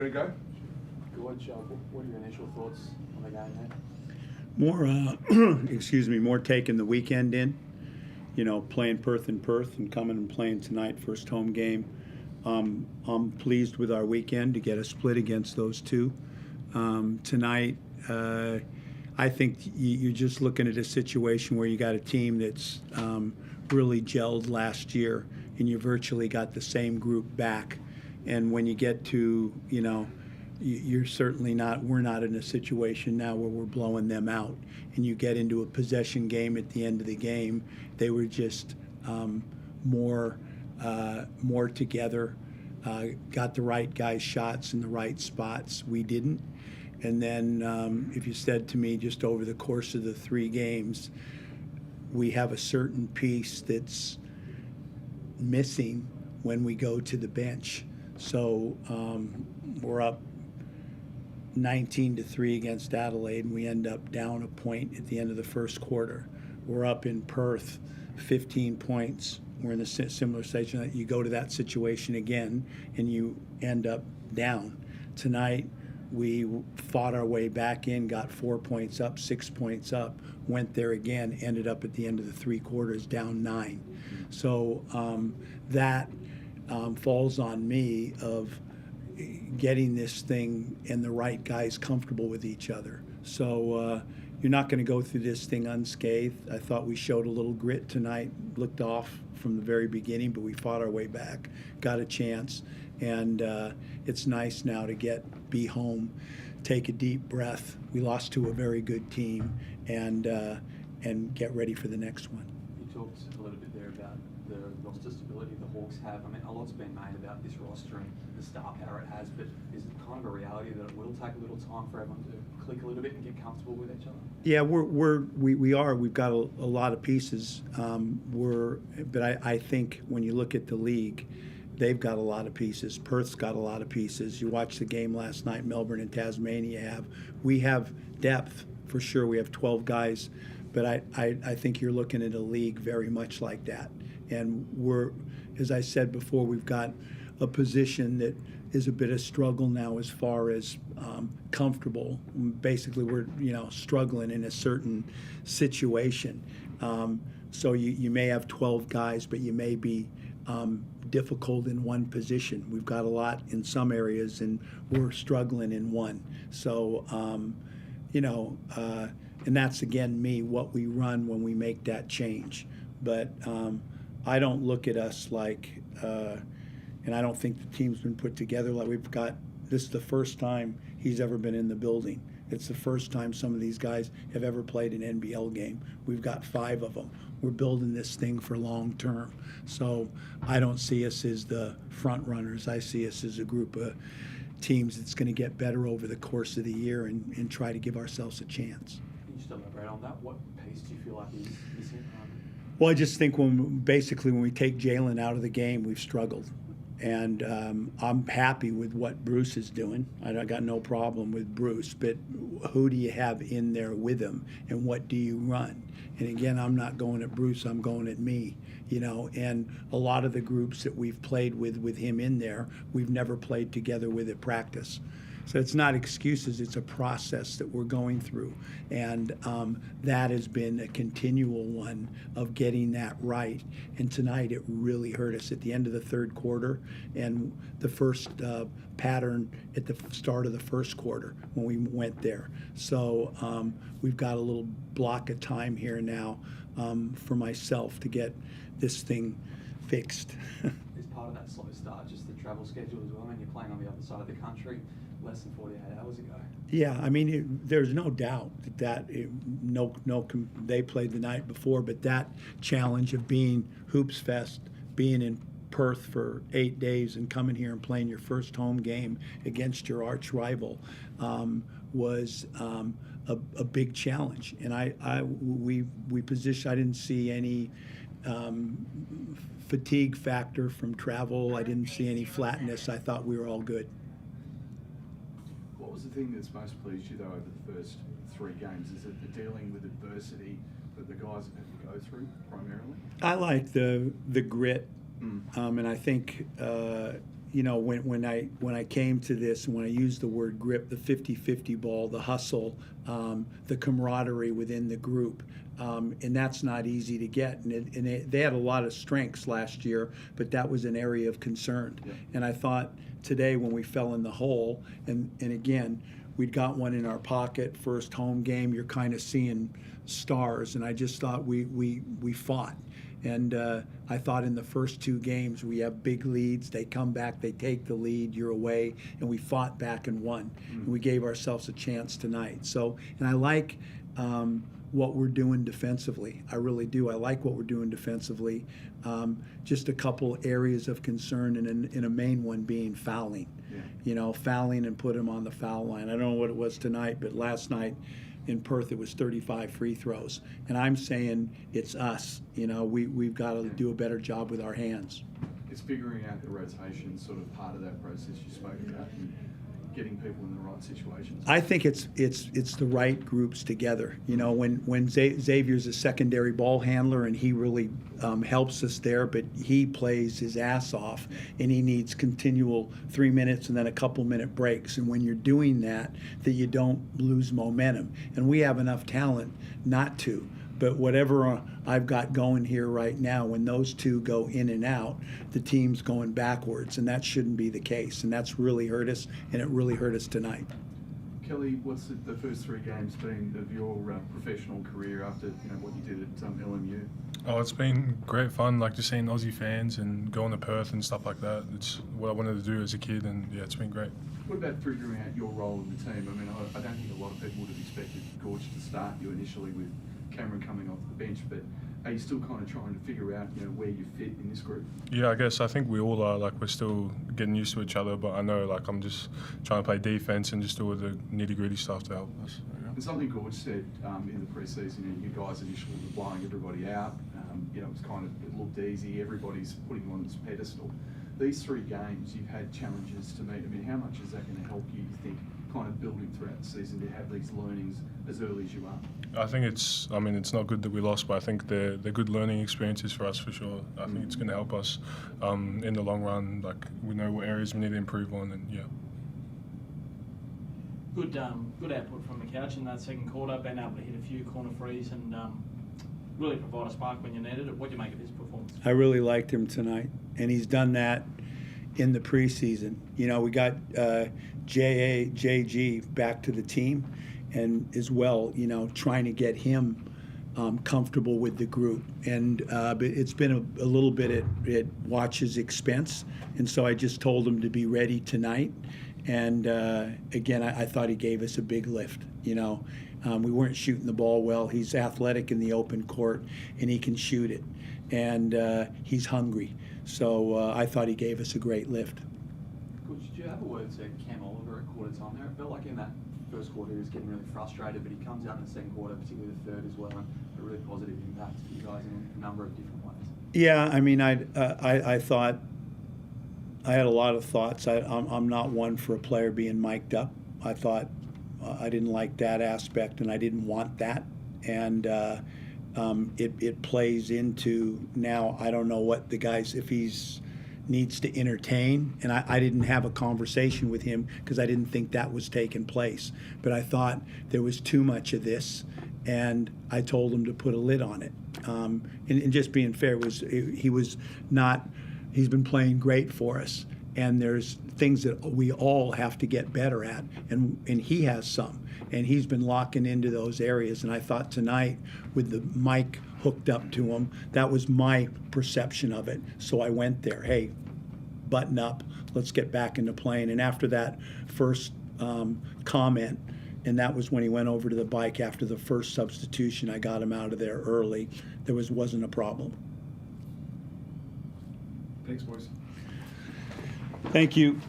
Ready to go? Gorge, what are your initial thoughts on the game there? More taking the weekend in, playing Perth in Perth and coming and playing tonight, first home game. I'm pleased with our weekend to get a split against those two. Tonight, I think you're just looking at a situation where you got a team that's really gelled last year, and you virtually got the same group back. And when you get to, you're certainly not, we're not in a situation now where we're blowing them out. And you get into a possession game at the end of the game, they were just more together, got the right guys' shots in the right spots. We didn't. And then if you said to me just over the course of the 3 games, we have a certain piece that's missing when we go to the bench. So we're up 19-3 against Adelaide, and we end up down a point at the end of the first quarter. We're up in Perth, 15 points. We're in a similar situation that you go to that situation again, and you end up down. Tonight, we fought our way back in, got 4 points up, 6 points up, went there again, ended up at the end of the 3 quarters down 9. So that falls on me of getting this thing and the right guys comfortable with each other. So you're not going to go through this thing unscathed. I thought we showed a little grit tonight, looked off from the very beginning, but we fought our way back, got a chance, and it's nice now to be home, take a deep breath. We lost to a very good team, and get ready for the next one. You talked a little bit there about the roster stability the Hawks have. I mean, a lot's been made about this roster and the star power it has, but is it kind of a reality that it will take a little time for everyone to click a little bit and get comfortable with each other? Yeah, we are. We've got a lot of pieces. But I think when you look at the league, they've got a lot of pieces. Perth's got a lot of pieces. You watched the game last night, Melbourne and Tasmania we have depth for sure. We have 12 guys, but I think you're looking at a league very much like that. And as I said before, we've got a position that is a bit of struggle now as far as comfortable. Basically, we're struggling in a certain situation. So you may have 12 guys, but you may be difficult in one position. We've got a lot in some areas, and we're struggling in one. So and that's again what we run when we make that change. But I don't look at us like, and I don't think the team's been put together like we've got. This is the first time he's ever been in the building. It's the first time some of these guys have ever played an NBL game. We've got 5 of them. We're building this thing for long term. So I don't see us as the front runners. I see us as a group of teams that's going to get better over the course of the year and try to give ourselves a chance. Can you just elaborate on that? What piece do you feel like is missing? Well, I just think when we take Jalen out of the game, we've struggled. And I'm happy with what Bruce is doing. I got no problem with Bruce, but who do you have in there with him, and what do you run? And again, I'm not going at Bruce, I'm going at me, and a lot of the groups that we've played with him in there, we've never played together with at practice. So it's not excuses, it's a process that we're going through. And that has been a continual one of getting that right. And tonight it really hurt us at the end of the 3rd quarter and the first pattern at the start of the 1st quarter when we went there. So we've got a little block of time here now for myself to get this thing fixed. Is part of that slow start just the travel schedule as well? I mean, you're playing on the other side of the country less than 48 hours ago. Yeah, I mean, there's no doubt that they played the night before, but that challenge of being Hoops Fest, being in Perth for 8 days and coming here and playing your first home game against your arch rival was a big challenge. And we positioned. I didn't see any fatigue factor from travel. I didn't see any flatness. I thought we were all good. What was the thing that's most pleased you, though, over the first 3 games? Is it the dealing with adversity that the guys have had to go through, primarily? I like the grit, and I think you know, when I came to this, and when I used the word grip, the 50-50 ball, the hustle, the camaraderie within the group, and that's not easy to get. And they had a lot of strengths last year, but that was an area of concern. Yeah. And I thought today when we fell in the hole, and again, we'd got one in our pocket, first home game, you're kind of seeing stars, and I just thought we fought. And I thought in the first two games we have big leads. They come back, they take the lead, you're away, and we fought back and won. And we gave ourselves a chance tonight. So, and I like what we're doing defensively. I really do. I like what we're doing defensively. Just a couple areas of concern, and a main one being fouling. Yeah. You know, fouling and put him on the foul line. I don't know what it was tonight, but last night in Perth it was 35 free throws. And I'm saying it's us. You know, we've got to do a better job with our hands. It's figuring out the rotation, sort of part of that process you spoke about, and getting people in the right situations. I think it's the right groups together. You know, when Xavier's a secondary ball handler, and he really helps us there, but he plays his ass off, and he needs continual 3 minutes and then a couple minute breaks. And when you're doing that you don't lose momentum. And we have enough talent not to. But whatever I've got going here right now, when those two go in and out, the team's going backwards, and that shouldn't be the case. And that's really hurt us, and it really hurt us tonight. Kelly, what's the first three games been of your professional career after what you did at LMU? Oh, it's been great fun, like just seeing Aussie fans and going to Perth and stuff like that. It's what I wanted to do as a kid, and yeah, it's been great. What about figuring out your role in the team? I mean, I don't think a lot of people would have expected Gorge to start you initially with Cameron coming off the bench, but are you still kind of trying to figure out where you fit in this group? Yeah, I guess I think we all are. Like, we're still getting used to each other, but I know, like, I'm just trying to play defense and just do all the nitty-gritty stuff to help us. And something Gorge said in the preseason, you guys initially were blowing everybody out. It was it looked easy. Everybody's putting you on this pedestal. These 3 games, you've had challenges to meet. I mean, how much is that going to help you think, kind of building throughout the season, to have these learnings as early as you are? I think it's not good that we lost, but I think they're good learning experiences for us for sure. I think it's going to help us in the long run. Like, we know what areas we need to improve on, and yeah. Good output from the couch in that second quarter. Been able to hit a few corner threes and really provide a spark when you needed it. What do you make of his performance? I really liked him tonight, and he's done that in the preseason. You know, we got JG back to the team, and as well, trying to get him comfortable with the group. And but it's been a little bit at Watch's expense, and so I just told him to be ready tonight. And again, I thought he gave us a big lift. We weren't shooting the ball well. He's athletic in the open court, and he can shoot it. And he's hungry. So I thought he gave us a great lift. Coach, did you have a word to Cam Oliver at quarter time there? It felt like in that first quarter he was getting really frustrated, but he comes out in the second quarter, particularly the third as well, and a really positive impact for you guys in a number of different ways. Yeah, I mean, I thought I had a lot of thoughts. I'm not one for a player being mic'd up. I thought I didn't like that aspect, and I didn't want that. And it plays into now. I don't know what the guys, if he's needs to entertain, and I didn't have a conversation with him because I didn't think that was taking place. But I thought there was too much of this, and I told him to put a lid on it. And just being fair, he's been playing great for us, and there's things that we all have to get better at, and he has some, and he's been locking into those areas. And I thought tonight, with the mic hooked up to him, that was my perception of it. So I went there, hey, button up, let's get back into playing. And after that first comment, and that was when he went over to the bike after the first substitution, I got him out of there early. There wasn't a problem. Thanks, boys. Thank you.